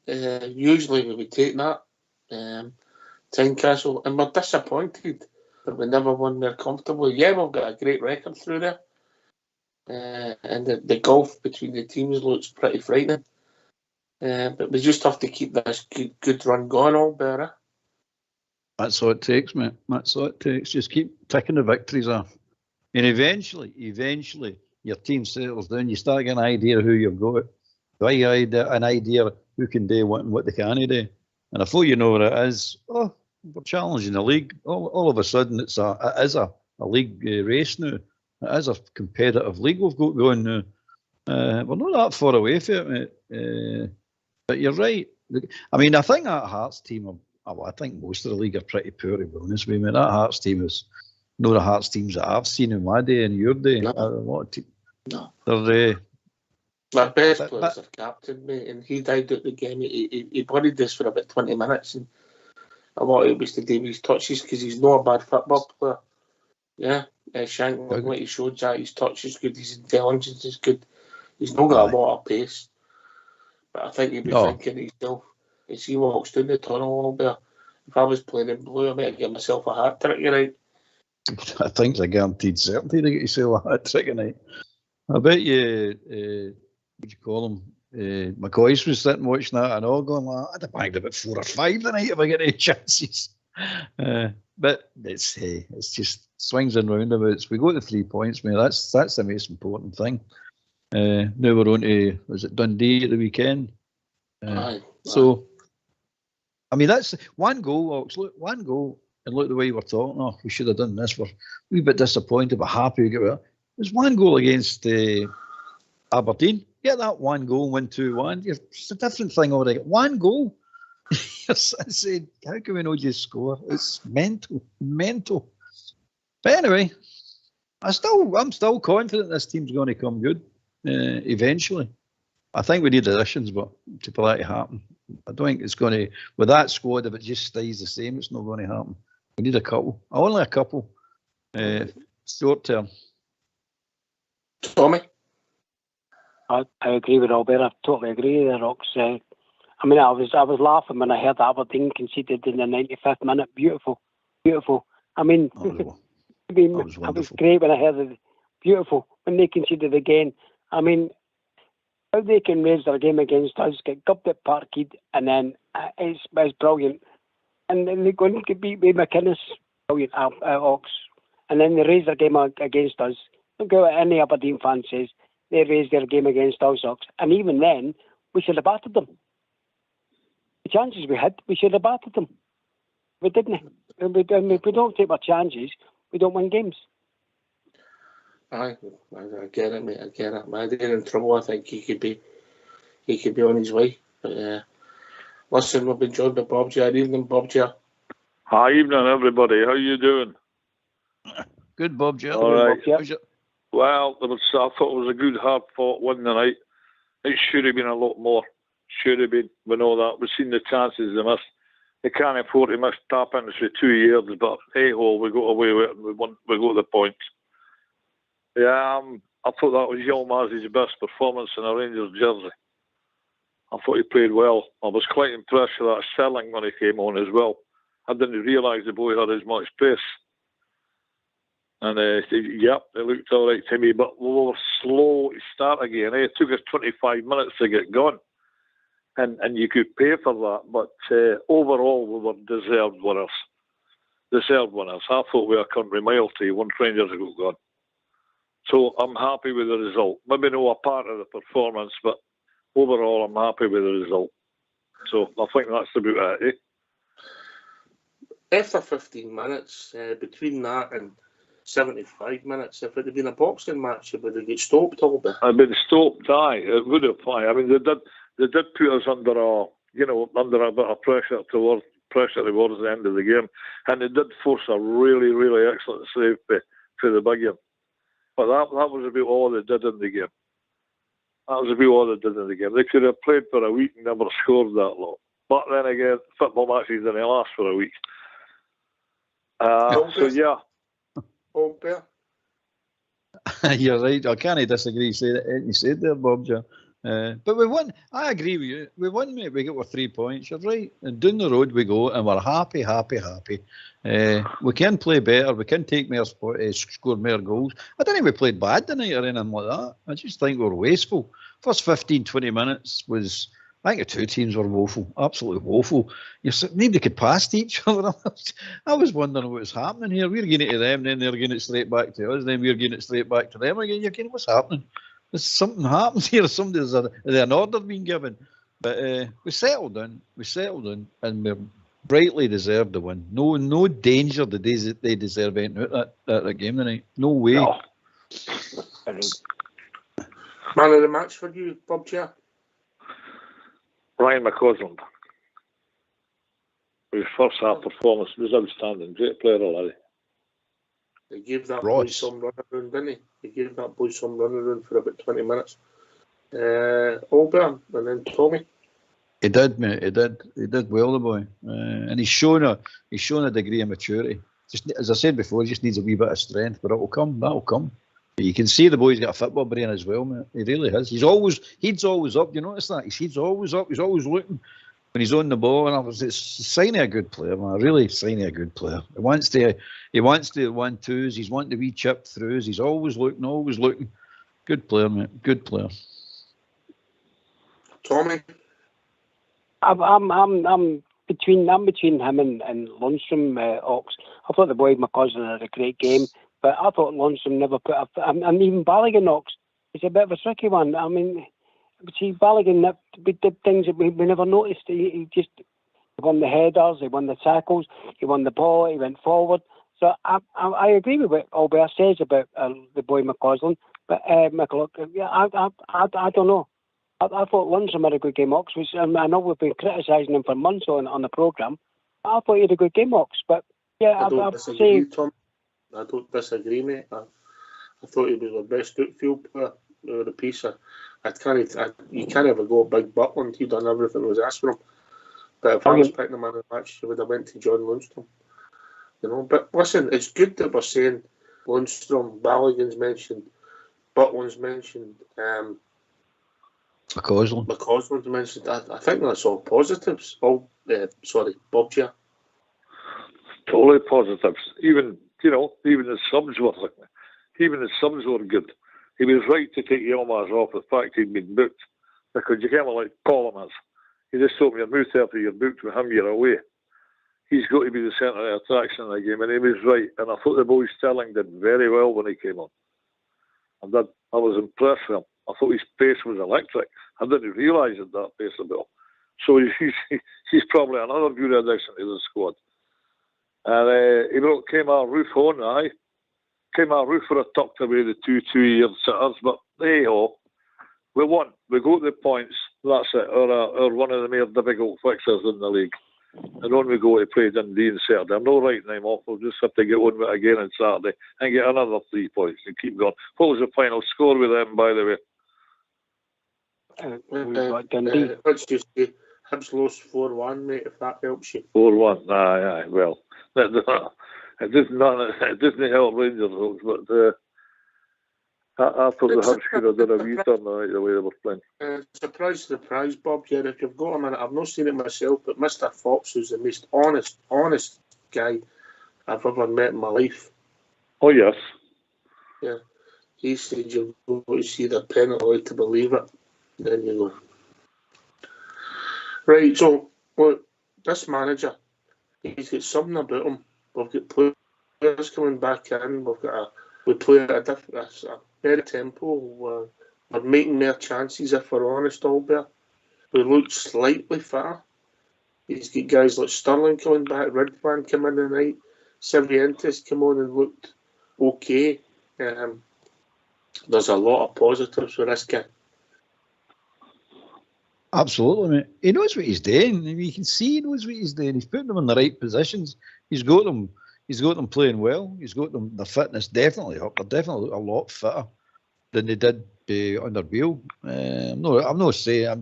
Usually we would take that Tynecastle, and we're disappointed that we never won there comfortably. Yeah, we've got a great record through there, and the gulf between the teams looks pretty frightening. But we just have to keep this good run going all better. That's all it takes, mate. That's all it takes. Just keep ticking the victories off, and eventually, your team settles down. You start getting an idea of who you've got. An idea who can do what and what they can't do. And before you know what it is, we're challenging the league. All of a sudden, it is a league race now. It is a competitive league we've got going now. We're not that far away from it, mate. But you're right. I mean, I think that Hearts team, I think most of the league are pretty poor, to be honest with you. I mean, that Hearts team is not the Hearts teams that I've seen in my day and your day. No. They're my best player's our captain, mate, and he died out the game. He buried this for about 20 minutes, and a lot of it was to do with his touches because he's not a bad football player. Yeah, Shank, like he showed that his touch is good, his intelligence is good. He's not got a lot of pace, but I think he'd be thinking himself as he walks down the tunnel a little bit. If I was playing in blue, I might get myself a hat trick tonight. I think it's a guaranteed certainty to get yourself a hat trick tonight. I bet you. What do you call him? McCoy's was sitting watching that and all going like, I'd have bagged about 4 or 5 tonight if I get any chances. But it's just swings and roundabouts. We go to 3 points, mate. That's the most important thing. Now we're on to, was it Dundee at the weekend? So I mean, that's one goal, Ox. Look, one goal, and look the way we're talking. Oh, we should have done this. We're a wee bit disappointed, but happy we get it. There's one goal against Aberdeen. Get that one goal, win 2-1. It's a different thing already. One goal. I said, how can we not just score? It's mental. But anyway, I'm still confident this team's going to come good eventually. I think we need additions, but to for that to happen, I don't think it's going to. With that squad, if it just stays the same, it's not going to happen. We need a couple, only a couple, short term. Tommy? I agree with Albert. I totally agree with Rox. I mean, I was laughing when I heard Aberdeen conceded in the 95th minute. Beautiful. I mean, I was great when I heard it. Beautiful. When they conceded again, I mean, how they can raise their game against us, get gubbed at Parkhead, and then it's brilliant. And then they're going to beat McInnes, brilliant, Ox. And then they raise their game against us. Look what any Aberdeen fan says. They raised their game against us, Ox. And even then, we should have battered them. The chances we had, we should have battered them. We didn't. If we don't take our chances, we don't win games. I get it, mate. I get it. Man, they're in trouble. I think he could be on his way. But listen, we've been joined by Bob J. Good evening, Bob J. Hi, evening, everybody. How you doing? Good, Bob J. All right. Bob J. Well, I thought it was a good, hard-fought win tonight. It should have been a lot more. Should have been. We know that. We've seen the chances they missed. They can't afford to miss tap-ins for 2 years, but hey-ho, we got away with it and we got the points. Yeah, I thought that was Yilmaz's best performance in a Rangers jersey. I thought he played well. I was quite impressed with that Sterling when he came on as well. I didn't realise the boy had as much pace. And yep, it looked all right to me, but we were slow to start again. It took us 25 minutes to get going. And you could pay for that, but overall we were deserved winners. I thought we were a country mile to once Rangers got gone. So I'm happy with the result. Maybe not a part of the performance, but overall I'm happy with the result. So I think that's about it. After 15 minutes, between that and 75 minutes, if it had been a boxing match, it would have got stopped all bit. I've been stopped, aye. It would have, aye. I mean, they did put us under a bit of pressure towards the end of the game, and they did force a really, really excellent save for the big game. But that was about all they did in the game. They could have played for a week and never scored that lot. But then again, football matches didn't last for a week. So yeah. Oh, Bear. You're right. I can't disagree. You said there, Bob. But we won. I agree with you. We won, mate. We got our 3 points. You're right. And down the road we go, and we're happy. We can play better. We can take more, score more goals. I don't think we played bad tonight or anything like that. I just think we were wasteful. First 15, 20 minutes was. I think the two teams were woeful, absolutely woeful. Nobody could pass to each other. I was wondering what was happening here. We're getting it to them, then they're getting it straight back to us, then we're getting it straight back to them again. You're getting, what's happening? There's something happens here. Somebody's an order being given. But we settled in, and we brightly deserved the win. No danger that they deserve anything out that game tonight. No way. No. Man of the match for you, Bob J. Ryan McCausland. His first half performance was outstanding. Great player already. They gave that boy some running around, didn't he? They gave that boy some running around for about 20 minutes. Oldburn and then Tommy. He did, mate. He did well, the boy. And he's shown a degree of maturity. Just as I said before, he just needs a wee bit of strength, but it'll come. That'll come. You can see the boy's got a football brain as well, mate. He really has. He's always up. You notice that? He's always up. He's always looking when he's on the ball. And it's a sign of a good player, man. Really sign of a good player. He wants the 1-2s. He's wanting to be chipped throughs. He's always looking. Good player, mate. Good player. Tommy. I'm between him and Lundstrom, Ox. I thought the boy McCausland had a great game. But I thought Lundstrom never put up, and even Balogun, Ox, it's a bit of a tricky one. I mean, see, Balogun did things that we never noticed. He won the headers, he won the tackles, he won the ball, he went forward. So I agree with what Albert says about the boy McCausland, but McLaughlin, yeah, I don't know. I thought Lundstrom had a good game, Ox, which I know we've been criticising him for months on the programme. I thought he had a good game, Ox, but yeah, I don't disagree, Tom. I don't disagree, mate. I thought he was the best outfield player of the piece. You can't ever go big Butland. He done everything that was asked for him. But if I was picking him in a match, I would have went to John Lundstrom. You know, but listen, it's good that we're saying Lundstrom, Balogun's mentioned, Butland's mentioned, McCausland's mentioned. I think that's all positives. Sorry, Bob Chair. Totally positives. Even the subs were good. He was right to take Yilmaz off the fact he'd been booked, because you can't like Columns. You just told me your mouth after you're booked with him, you're away. He's got to be the centre of attraction in the game, and he was right. And I thought the boy Sterling did very well when he came on. I was impressed with him. I thought his pace was electric. I didn't realise that pace about him. So he's probably another good addition to the squad. And he brought Kemar Roofe on, aye. Kemar Roofe would have tucked away the 2-2-year sitters, but hey ho, we won. We got the points. That's it. Or one of the more difficult fixtures in the league. And on we go to play Dundee on Saturday. I'm not writing them off. We'll just have to get on with it again on Saturday and get another 3 points and keep going. What was the final score with them, by the way? Let's just say Hibs lost 4-1, mate, if that helps you. 4-1, aye. Well, it doesn't help Rangers, folks, but I thought the Hibs could have done a wee turn the way they were playing. Surprise, Bob, here, if you've got a minute, I've not seen it myself, but Mr. Fox, who's the most honest guy I've ever met in my life. Oh, yes. Yeah. He said you've got to see the penalty to believe it. Then you go. Right, so, look, this manager, he's got something about him. We've got players coming back in. We play at a better tempo. We're making more chances, if we're honest, Albert. We look slightly fitter. He's got guys like Sterling coming back, Ridvan come in tonight, Cifuentes come on and looked okay. There's a lot of positives with this guy. Absolutely, mate. He knows what he's doing. I mean, you can see he knows what he's doing. He's putting them in the right positions. He's got them playing well. He's got them, their fitness definitely up. They're definitely a lot fitter than they did under Beale. I'm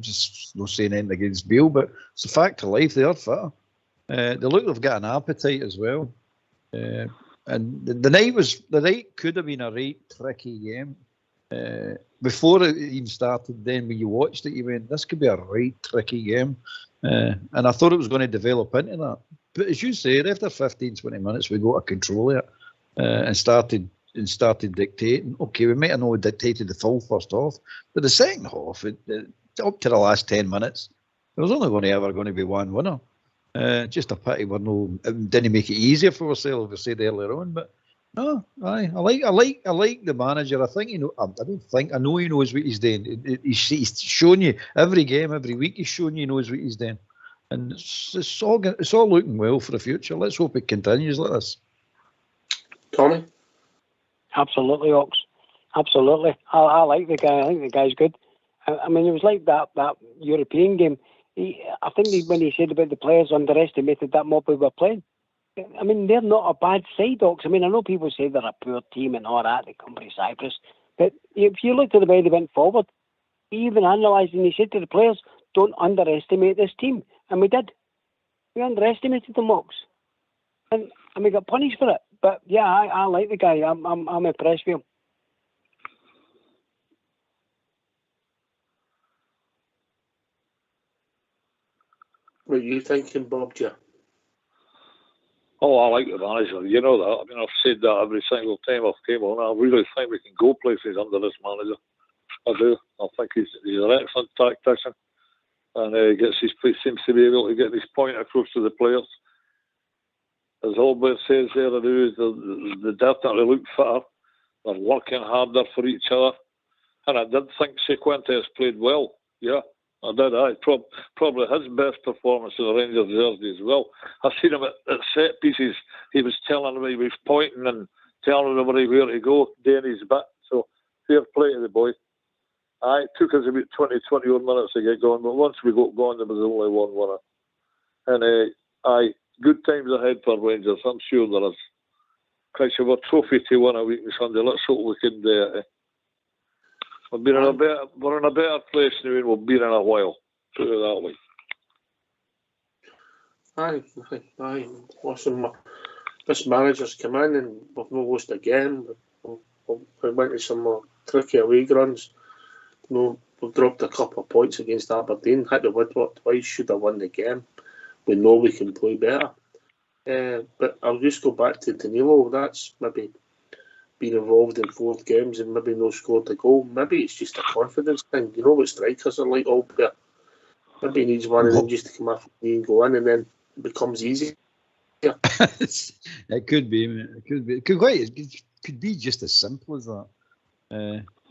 just not saying anything against Beale, but it's a fact of life. They are fitter. They look they've got an appetite as well. And the night could have been a right tricky game. Before it even started, then when you watched it, you went, this could be a right tricky game. And I thought it was going to develop into that. But as you said, after 15, 20 minutes, we got to control it and started dictating. Okay, we might have not dictated the full first half, but the second half, up to the last 10 minutes, there was only ever going to be one winner. Just a pity it didn't make it easier for ourselves, we said earlier on. But no, I like the manager. I know he knows what he's doing. He's showing you every game, every week. He's showing you he knows what he's doing, and it's all looking well for the future. Let's hope it continues like this. Tommy, absolutely, Ox. Absolutely, I like the guy. I think the guy's good. I mean, it was like that European game. I think when he said about the players underestimated that mob we were playing. I mean, they're not a bad side, Ox. I mean, I know people say they're a poor team and all that, they come from Cyprus. But if you look at the way they went forward, even analysing, he said to the players, don't underestimate this team. And we did. We underestimated them, Ox. And we got punished for it. But yeah, I like the guy. I'm impressed with him. What are you thinking, Bob? Joe? Oh, I like the manager. You know that. I mean, I've said that every single time I've came on. I really think we can go places under this manager. I do. I think he's an excellent tactician, and seems to be able to get his point across to the players. As Albert says there, they definitely look fitter. They're working harder for each other, and I did think Cifuentes played well. Yeah, I did. Probably his best performance in the Rangers jersey as well. I seen him at set pieces. He was telling me, he was pointing and telling everybody where to go, doing his bit. So fair play to the boy. It took us about 21 minutes to get going, but once we got going, there was only one winner. And good times ahead for Rangers. I'm sure there is. Christ, we've a trophy to win a week on Sunday. Let's hope we can do it. We're in a better place now than we've been in a while. Put it that way. Aye. Listen, this manager's come in and we've not lost a game. We went to some more tricky away runs. We've dropped a couple of points against Aberdeen. Had to win twice. Should have won the game. We know we can play better. But I'll just go back to Danilo. That's maybe been involved in 4 games and maybe no scored a goal. Maybe it's just a confidence thing. You know what strikers are like, Albert. Maybe he needs one of them just to come off and go in, and then it becomes easier. It could be. It could be just as simple as that.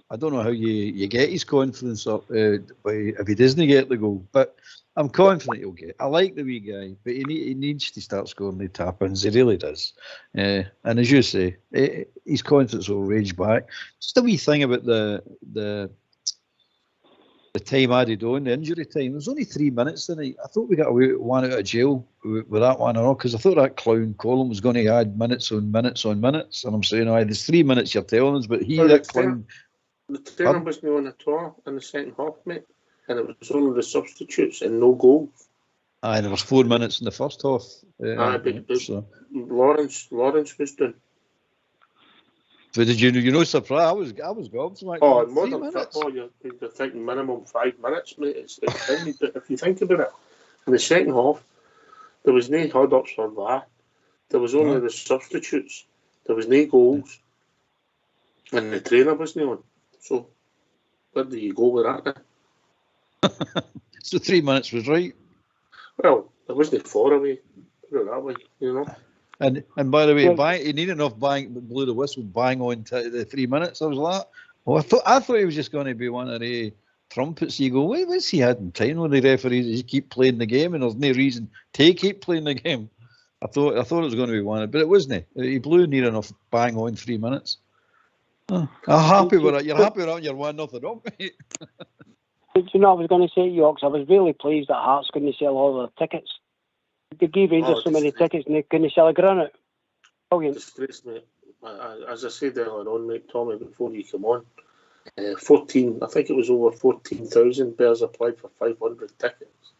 I don't know how you get his confidence up if he doesn't get the goal, but I'm confident he'll get it. I like the wee guy, but he needs to start scoring the tap-ins. He really does. And as you say, his confidence will rage back. Just a wee thing about the time added on, the injury time. There was only 3 minutes tonight. I thought we got away with one out of jail with that one and all, because I thought that clown Colin was going to add minutes on minutes on minutes. And I'm saying, there's 3 minutes you're telling us, but that clown... The trainer wasn't on at all in the second half, mate. And it was only the substitutes and no goals. There was 4 minutes in the first half. Lawrence was doing. So did you surprised? I was gobsmacked. In modern football, you're thinking minimum 5 minutes, mate. It's if you think about it, in the second half, there was no hold-ups for that. There was only the substitutes. There was no goals. And the trainer wasn't on. So, where do you go with that then? So 3 minutes was right. Well, there wasn't 4 away. Put it that way, you know. And by the way, he needed enough blew the whistle, bang on to the 3 minutes. I was like, I thought he was just going to be one of the trumpets. You go, what's he had in time with the referees? He keep playing the game, and there's no reason to keep playing the game. I thought it was going to be one, but it wasn't. He blew near enough, bang on 3 minutes. I'm happy with it. You're happy with it. You're 1-0 up, mate. Do you know what I was going to say, Yorks? I was really pleased that Hearts couldn't sell all the tickets. They gave Rangers so many tickets and they couldn't sell a granite. Brilliant. Disgrace, mate. As I said earlier on, mate, Tommy, before you come on, 14, I think it was over 14,000 bears applied for 500 tickets.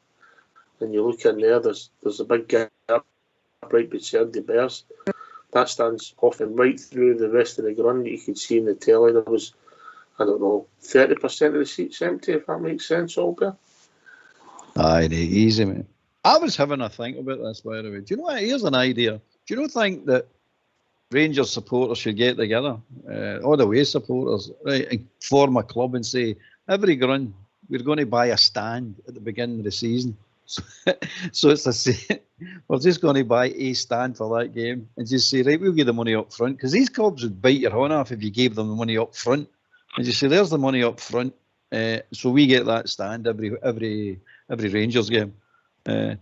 And you look in there, there's a big gap right beside the bears. That stands off and right through the rest of the ground that you could see in the telly. There was, 30% of the seats empty, if that makes sense, Albert. Aye, easy, mate. I was having a think about this, by the way. Do you know what? Here's an idea. Do you not think that Rangers supporters should get together, all the way supporters, right, and form a club and say, every ground, we're going to buy a stand at the beginning of the season. So we're just going to buy a stand for that game and just say, right, we'll give the money up front, because these clubs would bite your horn off if you gave them the money up front and just say, there's the money up front, so we get that stand every Rangers game. Do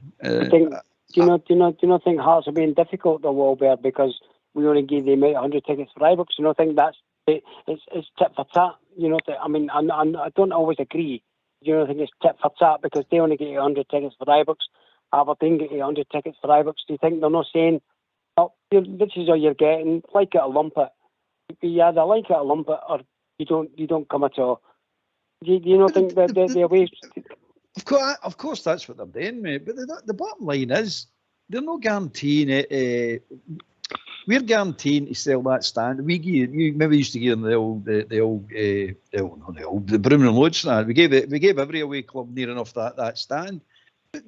you not think Hearts are being difficult though, Albert, because we only gave them 100 tickets for Ibrox? You don't think that's it's tit for tat? You know, I don't always agree. You don't think it's tit for tat because they only get 100 tickets for Ibrox, Aberdeen get 100 tickets for Ibrox? Do you think they're not saying, oh, this is all you're getting, like it or lump it? You either like it or lump it, or you don't come at all. Do you not think that they're ways? Of course, that's what they're doing, mate. But the bottom line is, they're not guaranteeing it. We're guaranteeing to sell that stand. You maybe used to give them the Broom and Lodge stand. We gave every away club near enough that stand. But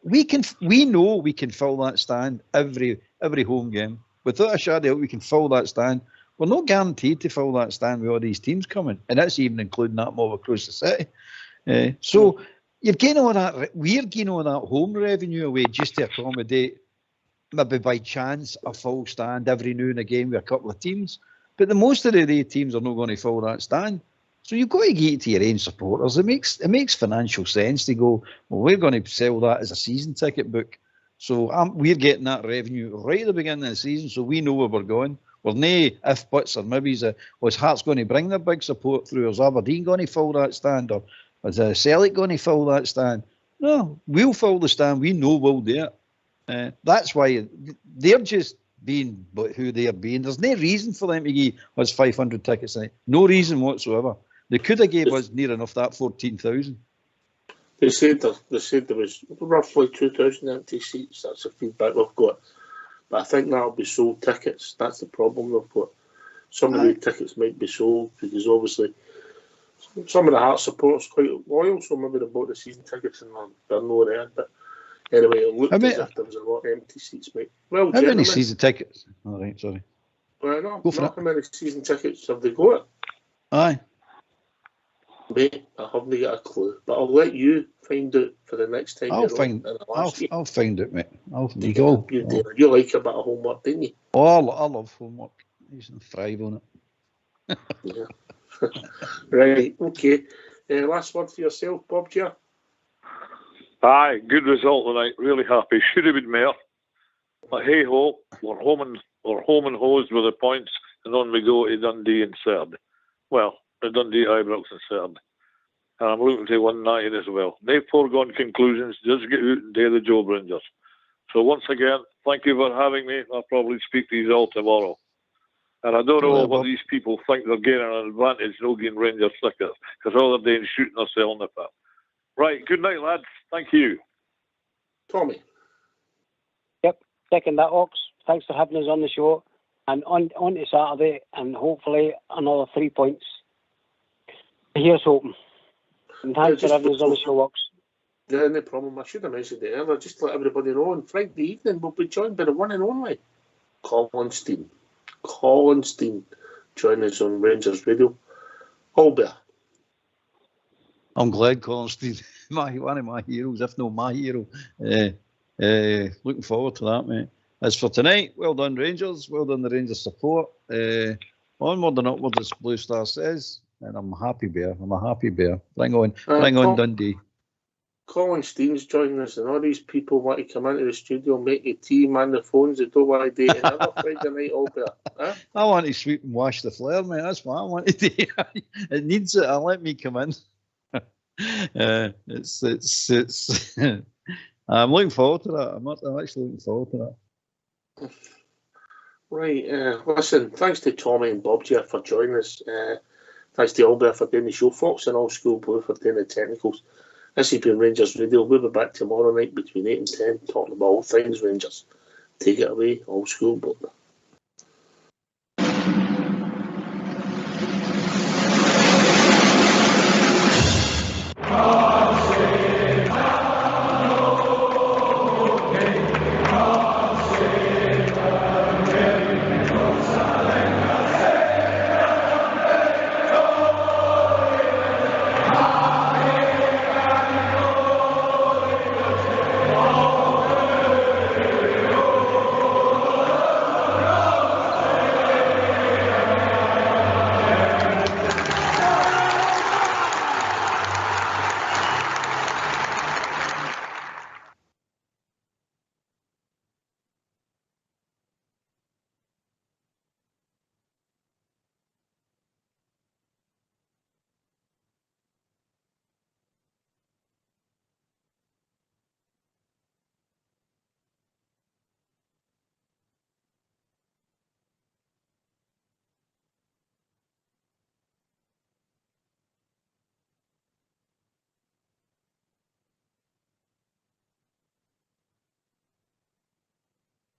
we know we can fill that stand every home game without a shadow. We can fill that stand. We're not guaranteed to fill that stand with all these teams coming, and that's even including that mob across the city. So you're getting all that. We're getting all that home revenue away just to accommodate, maybe by chance, a full stand every now and again with a couple of teams. But the most of the teams are not going to fill that stand. So you've got to get it to your own supporters. It makes financial sense to go, well, we're going to sell that as a season ticket book. So we're getting that revenue right at the beginning of the season, so we know where we're going. We're no if, buts or maybes. Was Hearts going to bring their big support through? Is Aberdeen going to fill that stand? Or is Celtic going to fill that stand? No, we'll fill the stand. We know we'll do it. That's why they're just being who they're being. There's no reason for them to give us 500 tickets tonight. No reason whatsoever. They could have gave us near enough that 14,000. They said there was roughly 2,000 empty seats. That's the feedback we've got. But I think that'll be sold tickets. That's the problem we've got. Some of the tickets might be sold because obviously some of the Hearts supporters quite loyal, so maybe they bought the season tickets and they're not there. But anyway, it looked as if there was a lot of empty seats, mate. Well, how many season tickets? All right, sorry. Well, no, not how many season tickets have they got? Aye. Mate, I haven't got a clue, but I'll let you find out for the next time. I'll find it, mate. You like a bit of homework, didn't you? Oh, I love homework. I used to thrive on it. Yeah. Right, okay. Last word for yourself, Bob, Gia? Aye, good result tonight. Really happy. Should have been more. But hey ho, we're home and hosed with the points, and on we go to Dundee in third. Well, the Dundee Ibrox in third. And I'm looking to 190 as well. No foregone conclusions, just get out and do the job, Rangers. So once again, thank you for having me. I'll probably speak to you all tomorrow. And I don't know what these people think they're getting an advantage, no getting Rangers stickers, because all they're doing is shooting or selling the pit. Right, good night, lads. Thank you. Tommy. Yep, second that, Ox. Thanks for having us on the show. And on to Saturday, and hopefully another 3 points. Here's hoping. And thanks for having us on the show, Ox. Yeah, no problem. I should have mentioned it earlier, just to let everybody know. On Friday evening, we'll be joined by the one and only Colin Steen. Join us on Rangers Radio. Albert. I'm glad Colin Steen, one of my heroes, if not my hero. Looking forward to that, mate. As for tonight, well done Rangers, well done the Rangers support. Onward and upward, as Blue Star says, and I'm a happy bear. Bring on Dundee. Colin Steen's joining us, and all these people want to come into the studio, make a tea, man the phones. They don't want to do it another Friday night, Albert. Huh? I want to sweep and wash the flare, mate. That's what I want to do. It needs it. Let me come in. It's. I'm looking forward to that. I'm actually looking forward to that. Right. Listen, thanks to Tommy and Bob here for joining us. Thanks to Albert for doing the show, Fox and Old School Blue for doing the technicals. This has been Rangers Radio. We'll be back tomorrow night between 8 and 10 talking about all things Rangers. Take it away, Old School Blue.